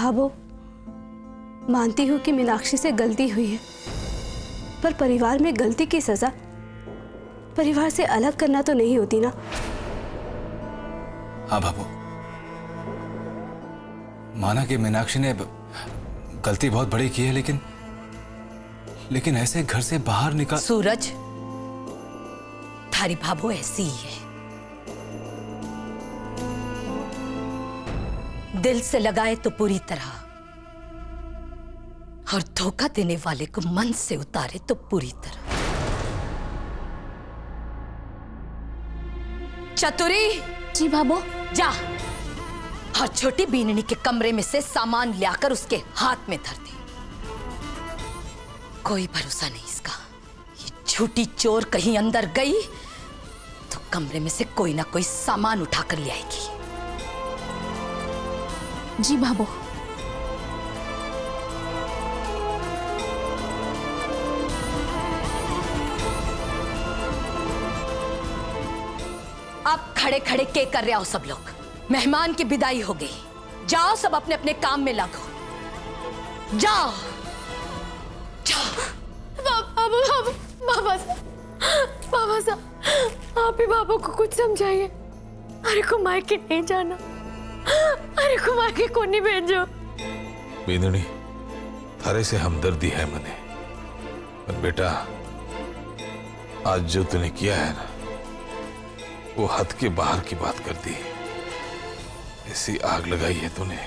भाभो, मानती हूँ कि मीनाक्षी से गलती हुई है, पर परिवार में गलती की सजा परिवार से अलग करना तो नहीं होती ना। हाँ भाभो, माना कि मीनाक्षी ने गलती बहुत बड़ी की है, लेकिन ऐसे घर से बाहर निकाल। सूरज, थारी भाभो ऐसी ही है, दिल से लगाए तो पूरी तरह, और धोखा देने वाले को मन से उतारे तो पूरी तरह। चतुरी। जी भाभो। जा और छोटी बीननी के कमरे में से सामान लाकर उसके हाथ में धर दे। कोई भरोसा नहीं इसका, ये झूठी चोर कहीं अंदर गई तो कमरे में से कोई ना कोई सामान उठाकर ले आएगी। जी भाभो। अब खड़े खड़े के कर रहे हो सब लोग? मेहमान की विदाई हो गई, जाओ सब अपने अपने काम में लगो, जाओ जाओ। बाबा साहब, आप ही बाबू को कुछ समझाइए। अरे को मायके नहीं जाना, अरे को मायके को नहीं भेजो। बीननी, थारे से हमदर्दी है मने, पर बेटा आज जो तूने किया है ना, वो हद के बाहर की बात कर दी। ऐसी आग लगाई है तूने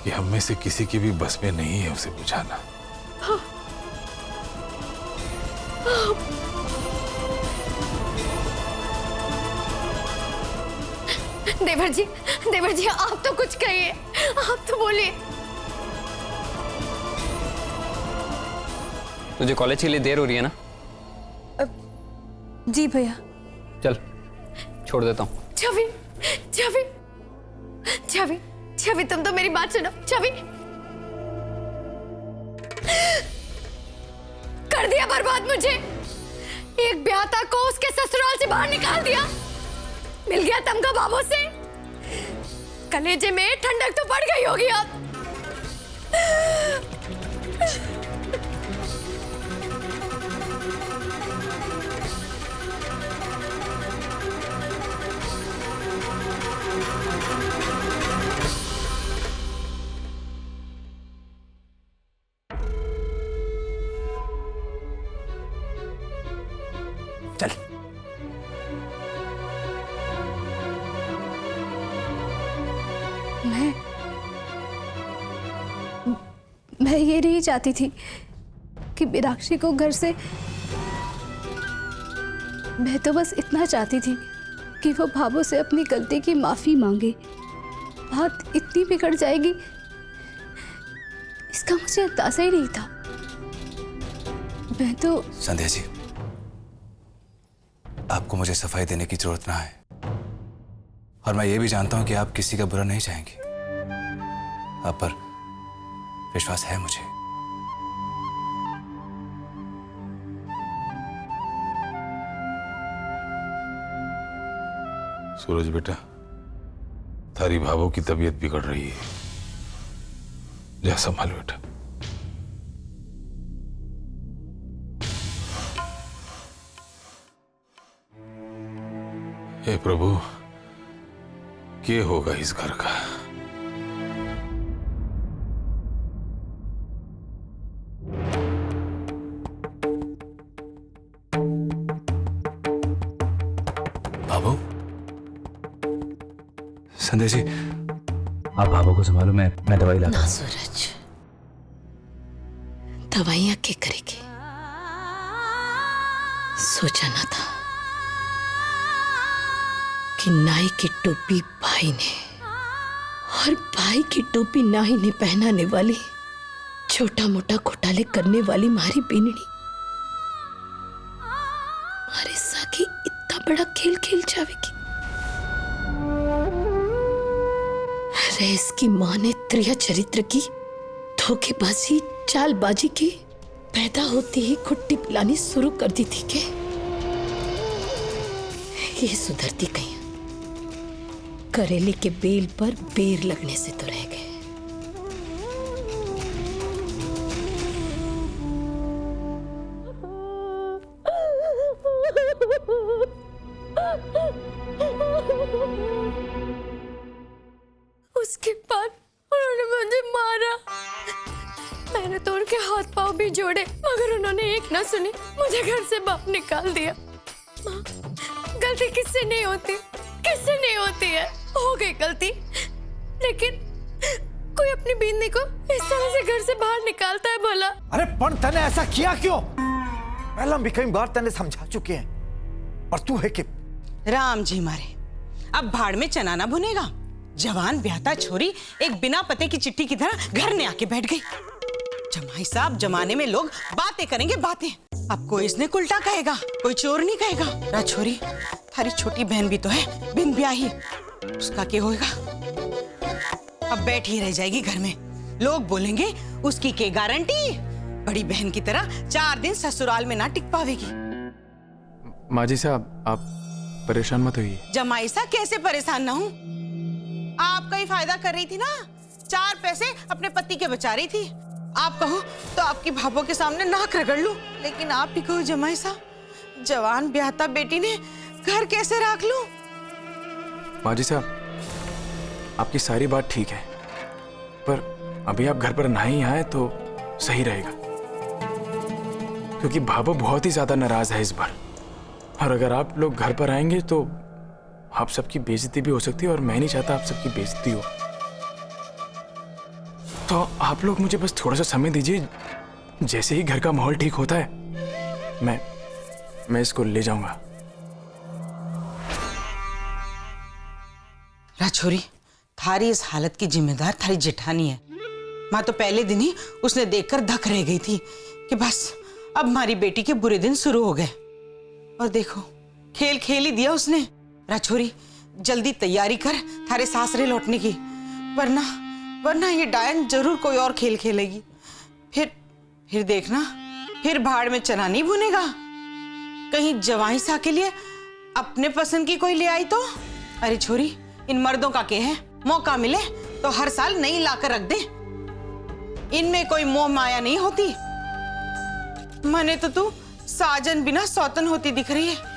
कि हम में से किसी की भी बस में नहीं है उसे बुझाना। देवर जी आप तो कुछ कहिए, आप तो बोलिए। तुझे कॉलेज के लिए देर हो रही है ना? जी भैया। चल छोड़ देता हूँ। छवि छवि छवि छवि, तुम तो मेरी बात सुनो। छवि, कर दिया बर्बाद मुझे। एक ब्याहता को उसके ससुराल से बाहर निकाल दिया, मिल गया तमगा बाबू से। कलेजे में ठंडक तो पड़ गई होगी अब। चल। मैं ये नहीं चाहती थी कि मीनाक्षी को घर से, मैं तो बस इतना चाहती थी कि वो भाभो से अपनी गलती की माफी मांगे। बात इतनी बिगड़ जाएगी इसका मुझे अंदाजा ही नहीं था। मैं तो। संध्या जी, आपको मुझे सफाई देने की जरूरत ना है, और मैं ये भी जानता हूं कि आप किसी का बुरा नहीं चाहेंगी। आप पर विश्वास है मुझे। सूरज बेटा, थारी भावों की तबीयत बिगड़ रही है, जा संभाल बेटा। हे प्रभु, क्या होगा इस घर का? बाबू, संध्या जी, आप बाबू को संभालो, मैं दवाई लाता हूं। ना सूरज, दवाइयां क्या करेगी? सोचा ना था कि नाई की टोपी भाई ने और भाई की टोपी नाई ने पहनाने वाली छोटा मोटा घोटाले करने वाली मारी बीननी हमारे साथी इतना बड़ा खेल खेल जाएगी। अरे इसकी मां ने त्रिया चरित्र की धोखेबाजी चालबाजी की पैदा होते ही खुट्टी पिलानी शुरू कर दी थी। के ये सुधरती कहीं? करेले के बेल पर बेर लगने से तो रह गए। उसके बाद उन्होंने मुझे मारा। मैंने तो उनके हाथ पांव भी जोड़े, मगर उन्होंने एक ना सुनी, मुझे घर से बाहर निकाल दिया। माँ, गलती किससे नहीं होती, किससे नहीं होती है। हो गई गलती, लेकिन कोई अपनी बींदी को इस तरह से घर से बाहर निकालता है भला? अरे पण तने ऐसा किया क्यों? पहला भी कई बार तने समझा चुके हैं, पर तू है कि राम जी मारे, अब भाड़ में चना ना भुनेगा। जवान ब्याहता छोरी एक बिना पते की चिट्ठी की तरह घर में आके बैठ गई। जमाई साहब, जमाने में लोग बातें करेंगे बातें। अब कोई इसने उल्टा कहेगा, कोई चोर नहीं कहेगा। रा छोरी, थारी छोटी बहन भी तो है, बिन ब्याही, उसका क्या होएगा? अब बैठी रह जाएगी घर में। लोग बोलेंगे उसकी के गारंटी, बड़ी बहन की तरह 4 दिन ससुराल में ना टिक पावेगी। माँ जी साहब, आप परेशान मत होइए। जमाई साहब कैसे परेशान ना हूँ? आपका ही फायदा कर रही थी ना, 4 पैसे अपने पति के बचा रही थी। आप कहो तो आपकी भाभों के सामने नाक रगड़ लूं, लेकिन आप भी कहो जमाई साहब, जवान ब्याहता बेटी ने घर कैसे रख लूं? माँ जी साहब, आपकी सारी बात ठीक है, पर अभी आप घर पर नहीं आए तो सही रहेगा, क्योंकि भाभो बहुत ही ज्यादा नाराज है इस बार। और अगर आप लोग घर पर आएंगे तो आप सबकी बेइज्जती भी हो सकती है, और मैं नहीं चाहता आप सबकी बेइज्जती हो। तो आप लोग मुझे बस थोड़ा सा समय दीजिए, जैसे ही घर का माहौल ठीक होता है मैं इसको ले जाऊंगा। राछोरी, थारी इस हालत की जिम्मेदार थारी जेठानी है। माँ तो पहले दिन ही उसने देखकर धक रह गई थी कि बस अब हमारी बेटी के बुरे दिन शुरू हो गए। और देखो, खेल खेल ही दिया उसने। राछोरी, जल्दी तैयारी कर थारे सासरे लौटने की, वरना ये डायन जरूर कोई और खेल खेलेगी। फिर देखना, फिर भाड़ में चना नहीं भुनेगा। कहीं जवाई सा के लिए अपने पसंद की कोई ले आई तो? अरे छोरी, इन मर्दों का क्या है, मौका मिले तो हर साल नई लाकर रख दे। इनमें कोई मोह माया नहीं होती। मने तो तू साजन बिना सौतन होती दिख रही है।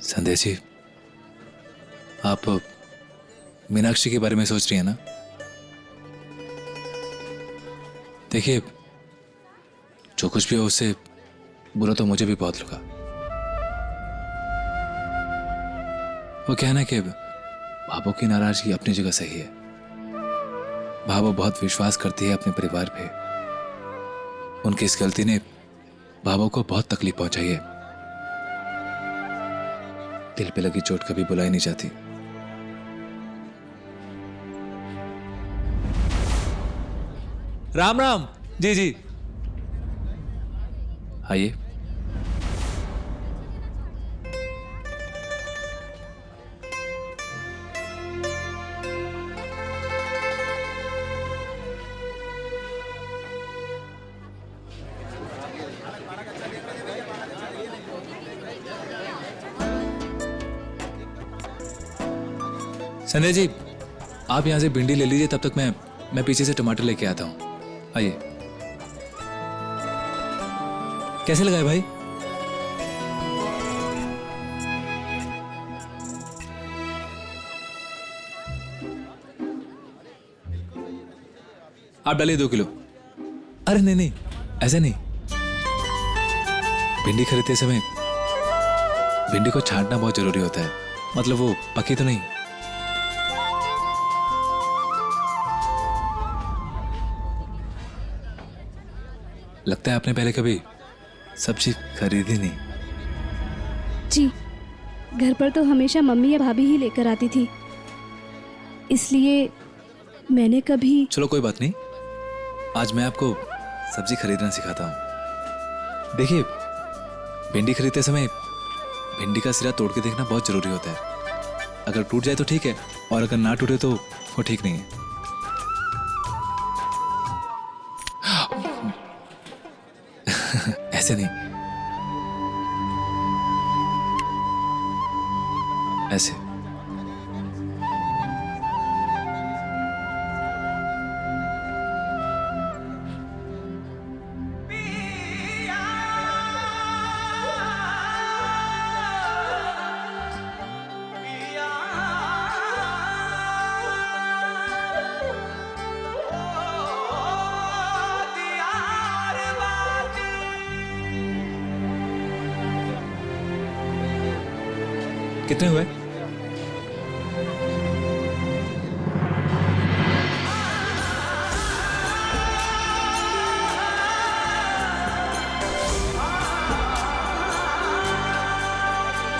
संदेश जी, आप मीनाक्षी के बारे में सोच रही हैं ना? देखिए, जो कुछ भी हो उससे बुरा तो मुझे भी बहुत लगा। वो कहना कि भाभो की नाराजगी अपनी जगह सही है। भाभो बहुत विश्वास करती है अपने परिवार पे। उनकी इस गलती ने भाभो को बहुत तकलीफ पहुंचाई है। दिल पे लगी चोट कभी बुलाई नहीं जाती। राम राम। जी जी, आइए। संजय जी, आप यहां से भिंडी ले लीजिए, तब तक मैं पीछे से टमाटर लेके आता हूं। आइए। कैसे लगाए भाई? आप डालिए 2 किलो। अरे नहीं, ऐसे नहीं। भिंडी खरीदते समय भिंडी को छांटना बहुत जरूरी होता है, मतलब वो पकी तो नहीं। लगता है आपने पहले कभी सब्जी खरीदी नहीं। जी, घर पर तो हमेशा मम्मी या भाभी ही लेकर आती थी, इसलिए मैंने कभी। चलो कोई बात नहीं, आज मैं आपको सब्जी खरीदना सिखाता हूँ। देखिए, भिंडी खरीदते समय भिंडी का सिरा तोड़ के देखना बहुत जरूरी होता है। अगर टूट जाए तो ठीक है, और अगर ना टूटे तो वो ठीक नहीं है। ऐसे नहीं, ऐसे। कितने हुए?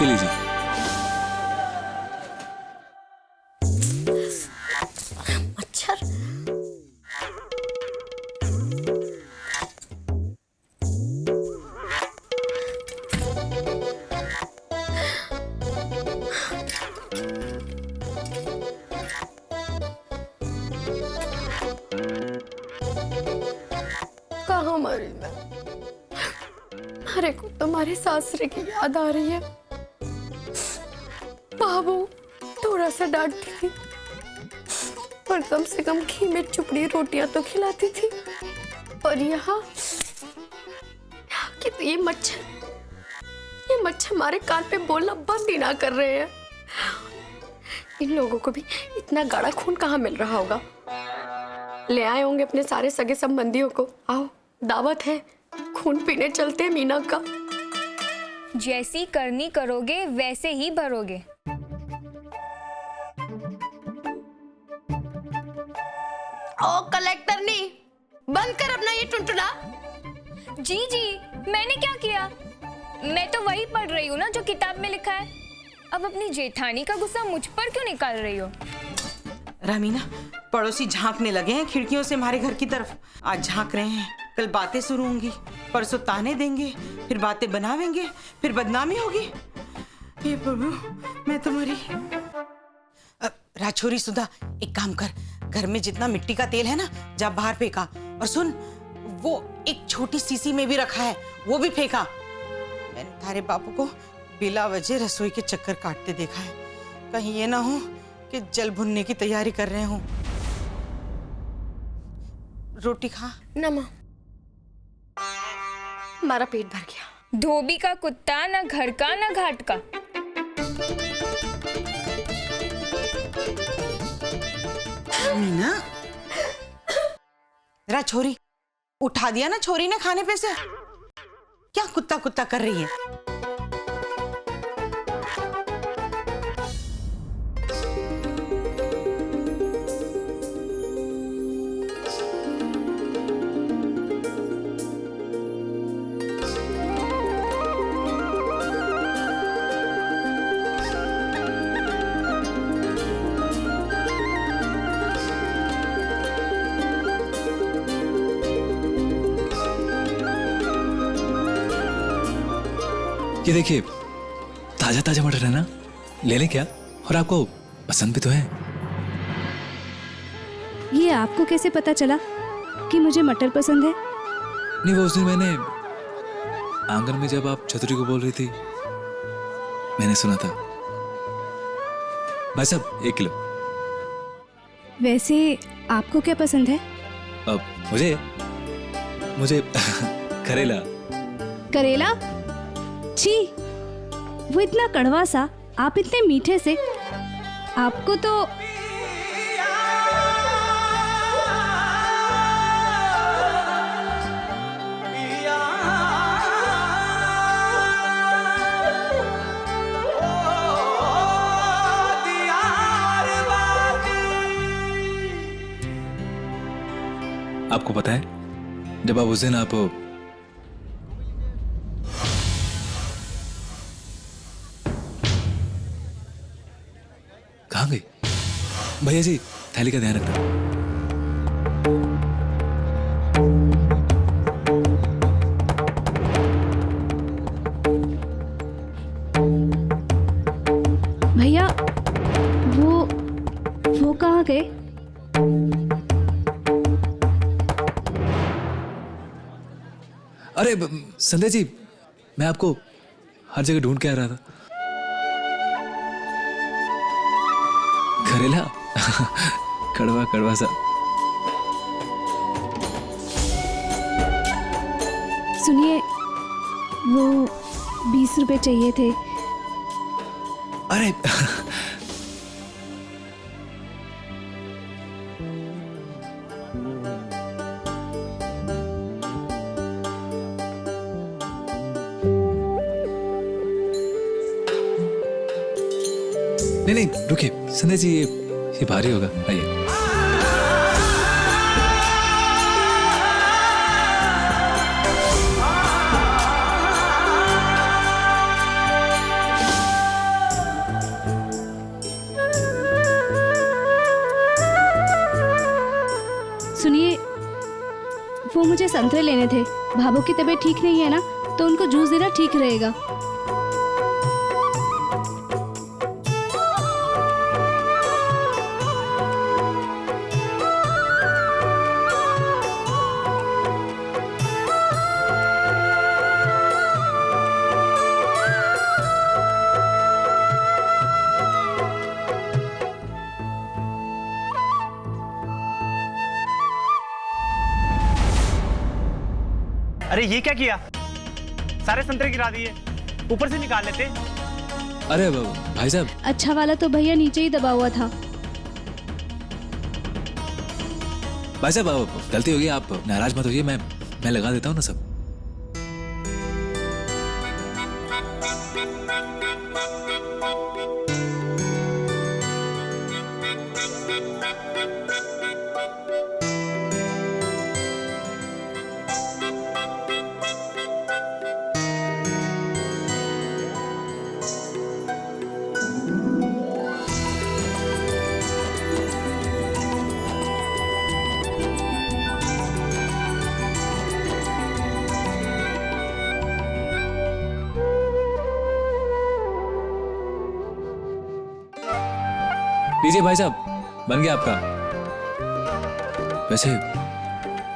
ये लीजिए। मच्छर। कहाँ मरी मैं? मेरे को तुम्हारे सासरे की याद आ रही है। बाबू थोड़ा सा डांटती थी, पर कम से कम घी में चुपड़ी रोटियां तो खिलाती थी। और यहाँ कि तो ये मच्छर हमारे कान पे बोलना बंद ही ना कर रहे हैं। इन लोगों को भी इतना गाढ़ा खून कहाँ मिल रहा होगा। ले आए होंगे अपने सारे सगे संबंधियों को। आओ, दावत है, खून पीने चलते हैं मीना का। जैसी करनी करोगे वैसे ही भरोगे। ओ कलेक्टरनी, बंद कर अपना ये टुनटुना। जी जी, मैंने क्या किया? मैं तो वही पढ़ रही हूँ ना जो किताब में लिखा है। अब अपनी जेठानी का गुस्सा मुझ पर क्यों निकाल रही हो? रामीना, पड़ोसी झांकने लगे हैं खिड़कियों से हमारे घर की तरफ। आज झांक रहे हैं, कल बातें शुरू होंगी, परसों ताने देंगे, फिर बातें बनावेंगे, फिर बदनामी होगी। हे प्रभु, मैं तो मरी। राजछोरी सुधा, एक काम कर, घर में जितना मिट्टी का तेल है ना, जा बाहर फेंका। और सुन, वो एक छोटी सीसी में भी रखा है, वो भी फेंका। मैंने तारे बापू को बिला वजह रसोई के चक्कर काटते देखा है। कहीं ये ना हो कि जल भुनने की तैयारी कर रहे हो। रोटी खा ना माँ, हमारा पेट भर गया। धोबी का कुत्ता, ना घर का ना घाट का। मीना, जरा छोरी, उठा दिया ना छोरी ने खाने पे से। क्या कुत्ता कुत्ता कर रही है? ये देखिए, ताजा ताजा मटर है ना, ले लें क्या? और आपको पसंद भी तो है। ये आपको कैसे पता चला कि मुझे मटर पसंद है? नहीं, वो उस दिन मैंने आंगन में जब आप चतुरी को बोल रही थी, मैंने सुना था। भाई साहब, 1 किलो। वैसे आपको क्या पसंद है? अब मुझे करेला। करेला? छी, वो इतना कड़वा सा, आप इतने मीठे से। आपको तो आपको पता है, जब आप उस दिन आप कहाँ गई? भैया जी, थैली का ध्यान रखना। अरे संध्या जी, मैं आपको हर जगह ढूंढ के आ रहा था। करेला कड़वा कड़वा सा। सुनिए, वो 20 रुपए चाहिए थे। अरे नहीं नहीं रुकिए संध्या जी, ये भारी होगा, आइए। सुनिए, वो मुझे संतरे लेने थे। भाभो की तबीयत ठीक नहीं है ना, तो उनको जूस देना ठीक रहेगा। अरे ये क्या किया? सारे संतरे गिरा दिए, ऊपर से निकाल लेते। अरे भाई साहब, अच्छा वाला तो भैया नीचे ही दबा हुआ था। भाई साहब गलती हो गई, आप नाराज मत होइए, मैं लगा देता हूँ ना सब। लीजिए भाई साहब, बन गया आपका। वैसे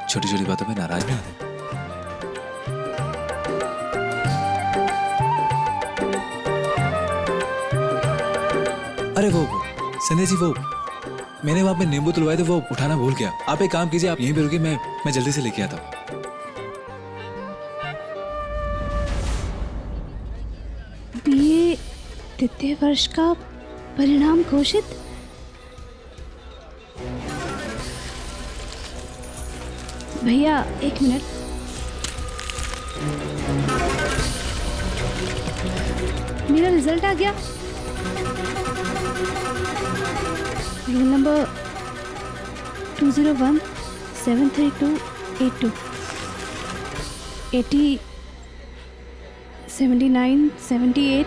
छोटी छोटी बातों पे नाराज नहीं होते। अरे वो संध्या जी, वो मैंने वहां पे नींबू तुलवाए थे, वो उठाना भूल गया। आप एक काम कीजिए, आप यहीं पे रुकिए, मैं जल्दी से लेके आता हूँ। बीए द्वितीय वर्ष का परिणाम घोषित। भैया 1 मिनट। मेरा रिजल्ट आ गया। Roll number 201-73282 80 79 78।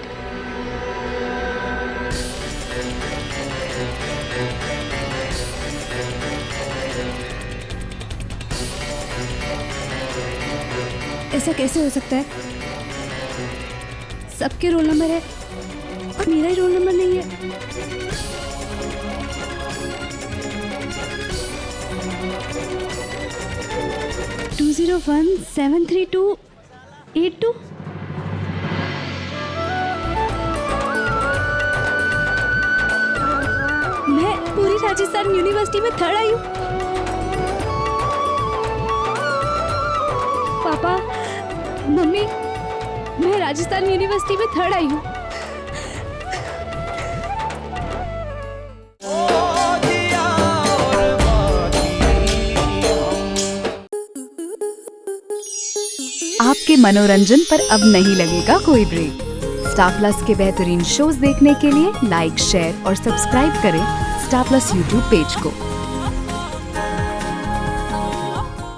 ऐसा कैसे हो सकता है? सबके रोल नंबर है और मेरा ही रोल नंबर नहीं है। टू 201-73282। मैं पूरी राजस्थान यूनिवर्सिटी में 3rd आई हूँ। पापा, मम्मी, मैं राजस्थान यूनिवर्सिटी में 3rd आई हूँ। आपके मनोरंजन पर अब नहीं लगेगा कोई ब्रेक। स्टार प्लस के बेहतरीन शोज देखने के लिए लाइक, शेयर और सब्सक्राइब करें स्टार प्लस यूट्यूब पेज को।